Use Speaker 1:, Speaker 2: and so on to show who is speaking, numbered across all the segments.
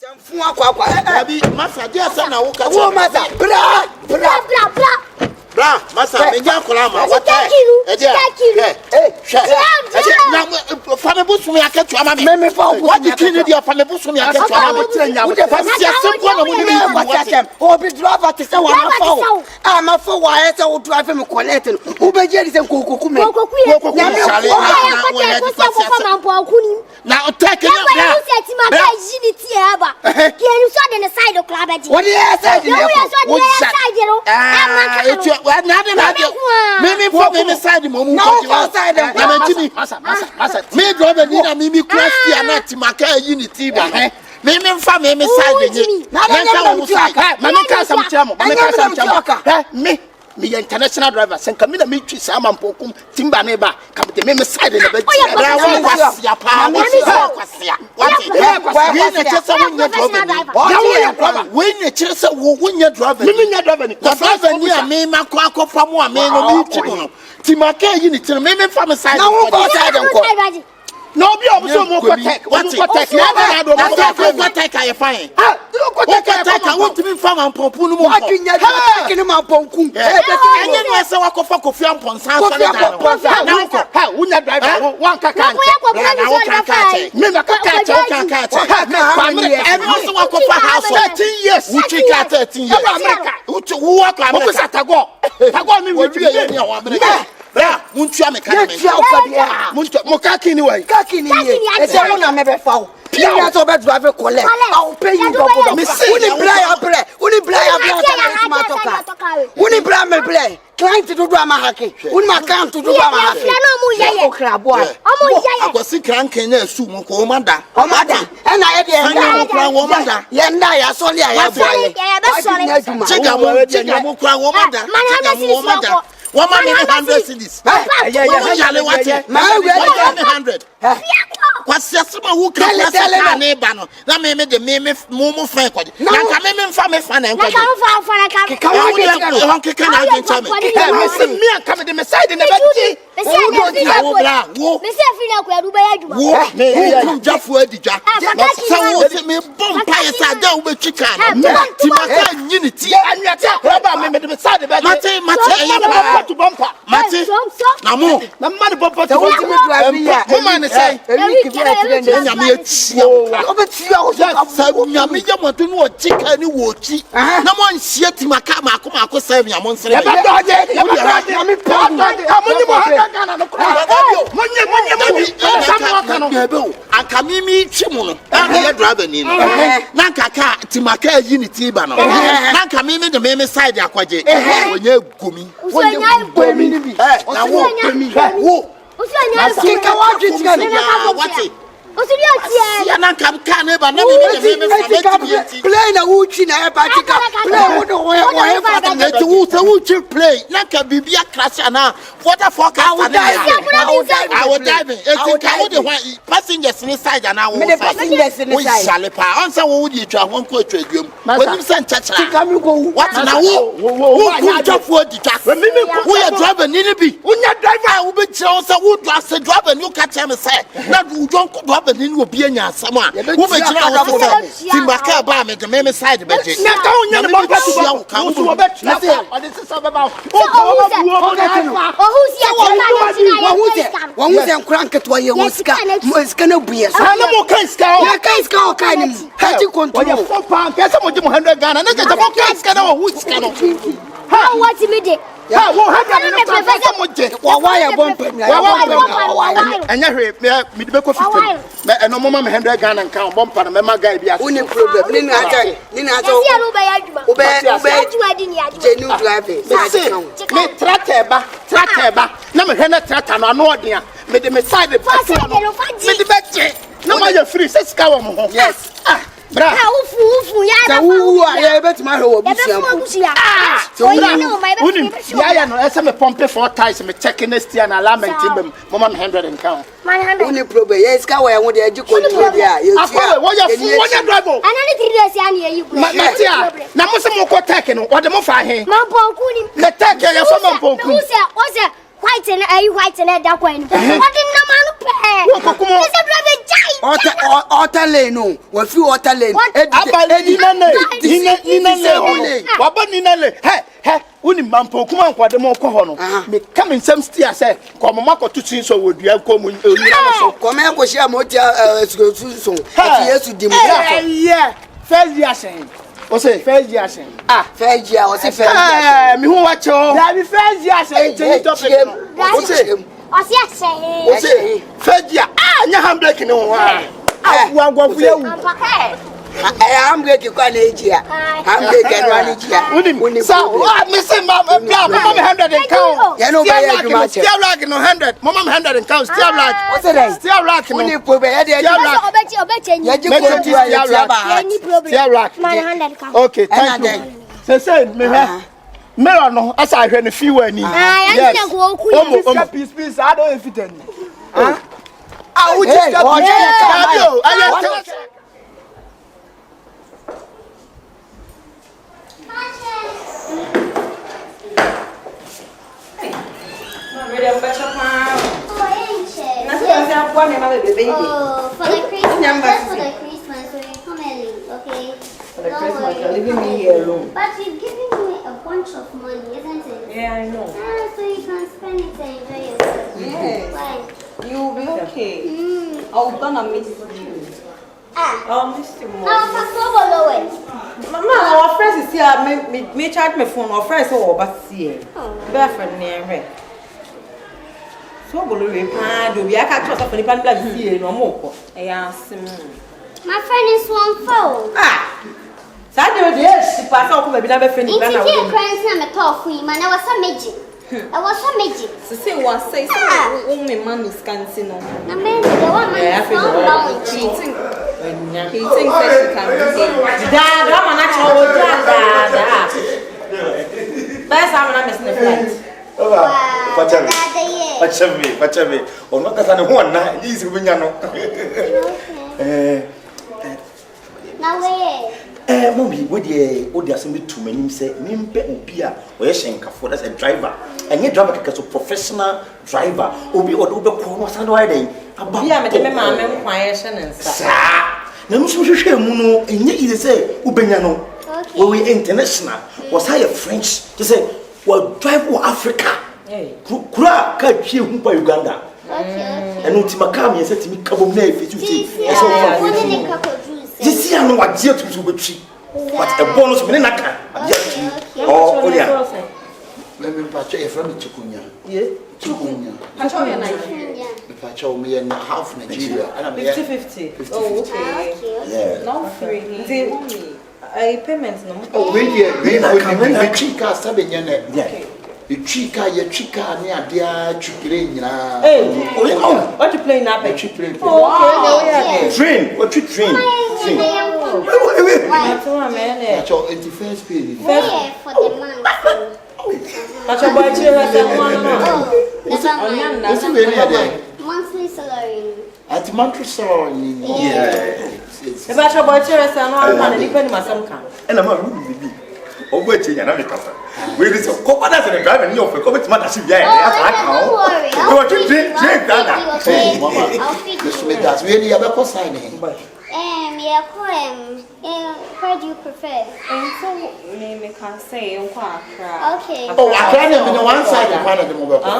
Speaker 1: Masa, dear son, I walk out. Masa, bra, Masa, me young Colama, what thank you? Famabus, me, I catch your mammy. What you can do for the bush, me, I catch your mammy. Or be driver to say, I'm a fool, I will drive him a collector. Who be jealous and cook. Now, take it. What do you say? Maybe for me beside the moment. No, me drive and need a mimi crusty and not to make a unity. Maybe for me beside me. Me international drivers and come in a meet some pokum timber neighbor come to me side in the bed. No, be also more protect. What's it? What take I find? I want to be from a pompoon. What can you take him up on Kum? And then I saw a coffee on Ponsa. How would not drive one caca? Never catch. And also walk off a house 13 years. Which you got 13 years. Who walk like a go? I want me with you. Bra, muntia me kan me. Muntia mo kaki ni wai. Kaki ni ye. E se wona me be fa. Pia so be drive collect. I will pay you double. Me see uni play. Uni play me play. Client to do drama hacking. Uni ma account to do drama hacking. O kra boy. I go see crank na su mo ko manda. O manda. E na ye de kra wo manda. Ye nda ya so le ya boy. Chega mo kra wo manda. Manda. 100 cities. Yale what? 100. What's your summer who can tell a neighbor? That may make the meme more frank. Now, come in from a fan and come to the side in the bed. To bumper, Matty, Namu, the money bumper to woman is saying, no one shit to my camera, come out, save your monster. I come meet Chimon, I'm driving in Nankaka, Timaka, Unity Banner, Nanka, maybe the main side, Aquaje, when you're gummy. passengers inside and I will what now? Who job for the track? We are driving in be. When you drive, I will be chosen. Who drives the driver and you catch him and say, that you don't go up and you will be in your someone. Who makes you Timbaka Bam at the main side of it. Bra. Who are bet my home? Yeah, no, I me pump 4 times, me checking this and alarm and timber, Mama 100 and count. My hand only probably, yes, go away. I want the education. White and a white and a dark one. What in the man?
Speaker 2: Otter lane, no. What you otter lane?
Speaker 1: Hey, uni mampo kuma kwa demo ko hono. Me come in some steer say, come mako to chin so would you come in so
Speaker 2: come and go share motia so. Yes, you dim.
Speaker 1: Yeah, first year saying. O say first year saying.
Speaker 2: First year, o say first year.
Speaker 1: Me who watch you. That be first year saying change topic.
Speaker 2: O say
Speaker 1: first year. Nya handbrake no wa. Wa fu you.
Speaker 2: I'm breaking one age here. I'm breaking 1 age here.
Speaker 1: So, me say, Mama, 100 and count.
Speaker 2: You know,
Speaker 1: still rocking 100. Mama 100 and count. Still rocking.
Speaker 2: What's that?
Speaker 1: Still rocking.
Speaker 2: Still rocking.
Speaker 1: Okay, thank you. Say, me no, as I heard a few any. Yes. Peace. I don't fit any. I would just
Speaker 3: For the Christmas, so you come early, okay?
Speaker 4: For the Christmas, you're leaving me here alone.
Speaker 3: But you're giving me a bunch of money, isn't it?
Speaker 4: Yeah, I know.
Speaker 3: So you can spend it and enjoy yourself.
Speaker 4: Yes.
Speaker 3: Why?
Speaker 4: You'll be okay. I'll gonna miss you. I'll miss you more.
Speaker 3: Now,
Speaker 4: Mama, our friends is here. Me charge my phone. Our friends are over here. Boyfriend near me. So will we plan? Do we have to talk to the pan black here no more? Yes.
Speaker 3: my friend is one phone.
Speaker 4: Saturday, yes, she passed out with another friend.
Speaker 3: It's a friends and a talk for him, and I was a magic. I was a magic.
Speaker 4: So say what say so only man is cancing on.
Speaker 3: I mean, the one man is not down.
Speaker 4: He thinks that she can be Dad, I'm not sure Dad. That's how I'm missing the flight.
Speaker 5: Watch me. Oh, not that I want now. Easy when you know.
Speaker 3: Now, where?
Speaker 5: Mommy, what the assembly to me say, Nimpe Ubia, where Shenka for that's a driver. And your driver is a professional driver. Obi or Uber Corners and riding. About
Speaker 4: yeah, but the man, quiet and
Speaker 5: sir. Now, Muno, and yet say, Ubenyano. We international. Was I a French to say, well, drive for Africa. Kura can't hear who by Uganda. And Utimakami said to me, Cabo Nave, you see. This year, no idea to be tree. But a bonus within a car. Oh, yeah. Let me patch a friend of CHUKUNYA. CHUKUNYA. Patch me and half Nigeria.
Speaker 4: 50-50. Oh, okay.
Speaker 5: Yeah.
Speaker 4: No free. A payment no.
Speaker 5: Oh, we chica sabbing your neck. The chica, your chica, near dear Chukirina.
Speaker 4: Hey, what you playing up?
Speaker 5: Oh, train. What you train?
Speaker 3: That's
Speaker 5: your 81st period.
Speaker 3: for the month.
Speaker 4: But your boy,
Speaker 3: Monthly salary.
Speaker 5: At Montreal, yeah.
Speaker 4: If I shall buy chairs and all money, depending on some kind.
Speaker 5: And I'm a ruby. Oh, wait, you're not a pastor. We did some coconuts and a driver and you're for coming to Madison.
Speaker 3: Don't worry. I'll feed you.
Speaker 5: That's really a better signing.
Speaker 3: Where do you prefer?
Speaker 4: And so, name can say,
Speaker 3: Okay.
Speaker 5: Oh, I can't even on one side of one of the mobile. One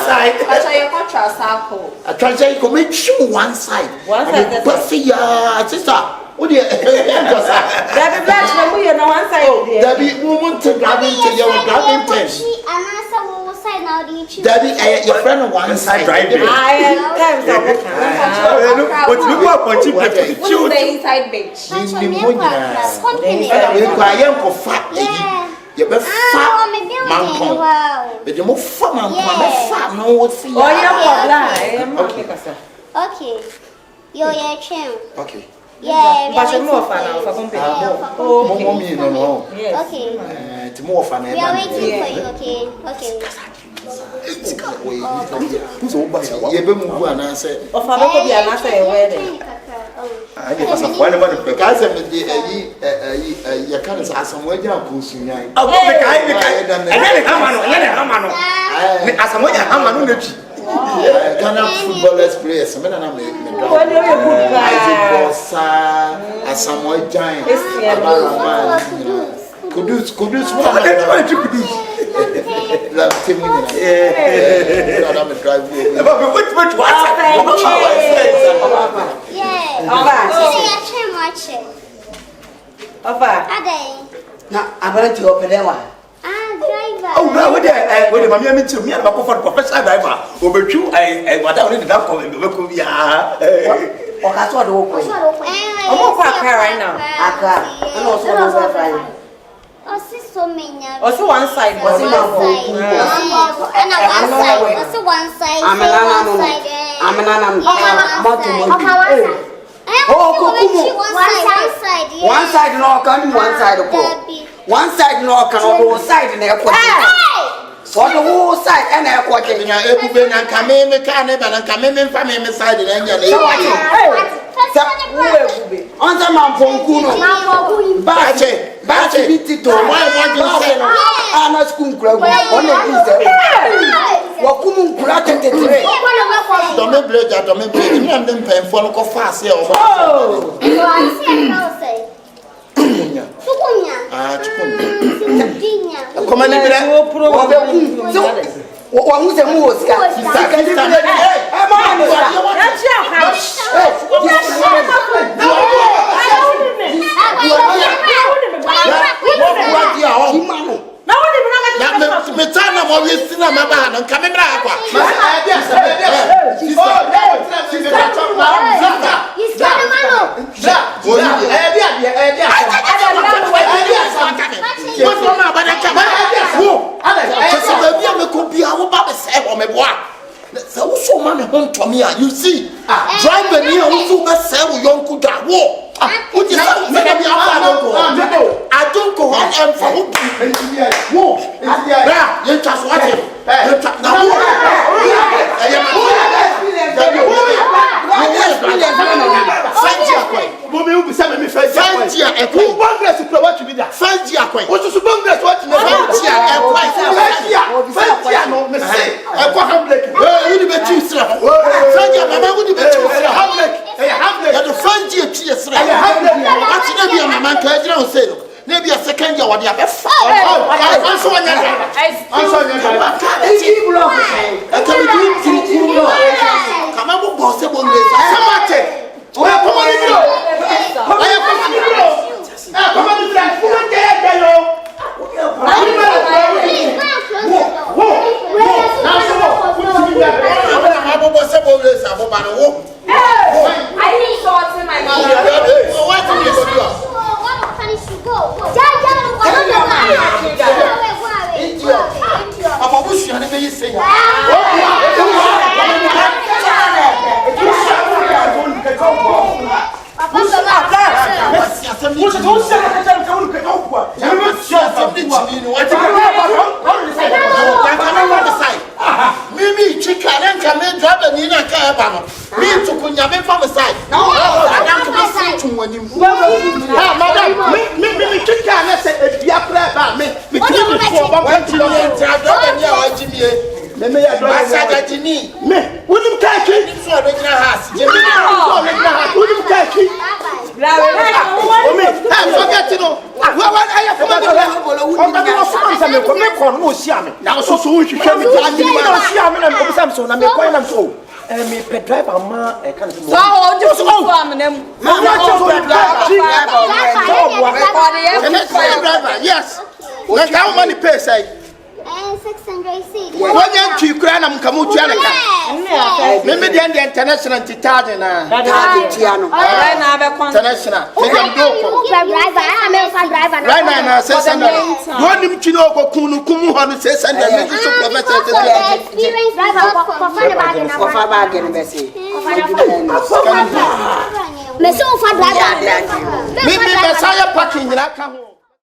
Speaker 5: side.
Speaker 4: I try your contrast circle.
Speaker 5: I try to commit you one side.
Speaker 4: One side,
Speaker 5: but see your sister. What do you
Speaker 4: Debbie Black, we are on one side.
Speaker 5: Debbie, woman to grabbing to your grabbing tent. Debbie, your friend on one side driving.
Speaker 4: I
Speaker 5: What you want to put
Speaker 4: you inside bench.
Speaker 5: You be fat, man. But you more fat, man. Fat, no what for you.
Speaker 3: Okay. You're your champ.
Speaker 5: Okay.
Speaker 3: Yeah,
Speaker 4: but you're more fun now for company.
Speaker 5: Oh, mommy, no.
Speaker 3: Okay.
Speaker 5: It's more fun.
Speaker 3: We are waiting for you, okay? Okay.
Speaker 5: Who's over here? You be move and answer.
Speaker 4: Of a baby, I'm not saying wedding.
Speaker 5: I guess I'm one of the guys. You can't ask some way down. Oh, the guy, and then a hammer, as a way, a hammer.
Speaker 1: Ghana footballers players. Men are Asamoah Giant. Kudus. Love Tim.
Speaker 2: Now, I'm going to open that one.
Speaker 5: Oh, no, with the mammy to me and my professional driver. Over you, I went down in the dark of the
Speaker 2: Or that's what I'm going
Speaker 4: right now.
Speaker 2: and also
Speaker 4: Also one side.
Speaker 2: One side no can one side of one side no can all side in air. For the whole side and air quarter in every and come in mechanic and come in family side in any on the man from Kuno. Bache, Bitito, why want you say I'm a school club on the Wakum Kraken today. Don't blade that, don't blade him and then pay for local fast here. CHUKUNYA. Come on, what was the most? You see, drive near who sell young could that war. I don't go on and for who you just watch it. Maybe a second year, what you have a yes. Look how many pay say?
Speaker 3: 600
Speaker 2: What you cry and come out maybe the international Titanian international. Right now, says one to know Kunu Kumu on the says and the Messiah parking in